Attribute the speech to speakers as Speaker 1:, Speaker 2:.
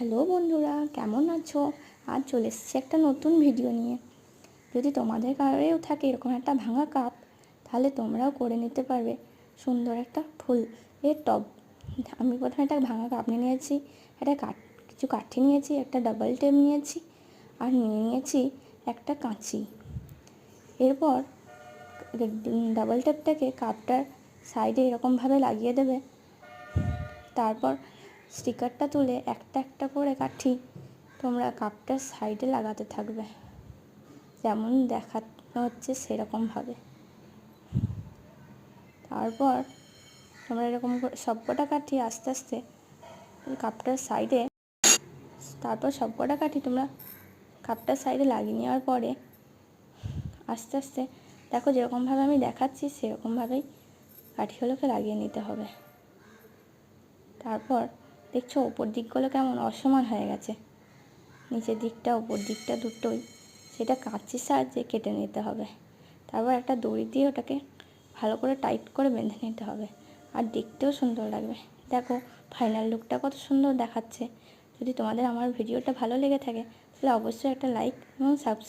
Speaker 1: Hello বন্ধুরা, কেমন আছো? আজ চলে এসেছি একটা নতুন ভিডিও নিয়ে। যদি তোমাদের কারেও থাকে এরকম একটা ভাঙা কাপ, তাহলে তোমরাও করে নিতে পারবে সুন্দর একটা ফুলের টব। আমি প্রথমে একটা ভাঙা কাপ নিয়ে নিয়েছি, কিছু কাঠি নিয়েছি, একটা ডাবল টেপ নিয়েছি, আর নিয়েছি একটা কাঁচি। এরপর ডাবল টেপটাকে কাপটার সাইডে এরকমভাবে লাগিয়ে দেবে। তারপর স্টিকারটা তুলে একটা একটা করে কাঠি তোমরা কাপটার সাইডে লাগাতে থাকবে, যেমন দেখানো হচ্ছে সেরকমভাবে। তারপর তোমরা এরকম সবকটা কাঠি আস্তে আস্তে কাপটার সাইডে তোমরা কাপটার সাইডে লাগিয়ে নেওয়ার পরে আস্তে আস্তে দেখো যেরকমভাবে আমি দেখাচ্ছি সেরকমভাবেই কাঠিগুলোকে লাগিয়ে নিতে হবে। তারপর দেখছো ওপর দিকগুলো কেমন অসমান হয়ে গেছে, নিচের দিকটা ওপর দিকটা দুটোই, সেটা কাঁচির সাহায্যে কেটে নিতে হবে। তারপর একটা দড়ি দিয়ে ওটাকে ভালো করে টাইট করে বেঁধে নিতে হবে, আর দেখতেও সুন্দর লাগবে। দেখো ফাইনাল লুকটা কত সুন্দর দেখাচ্ছে। যদি তোমাদের আমার ভিডিওটা ভালো লেগে থাকে তাহলে অবশ্যই একটা লাইক এবং সাবস্ক্রাইব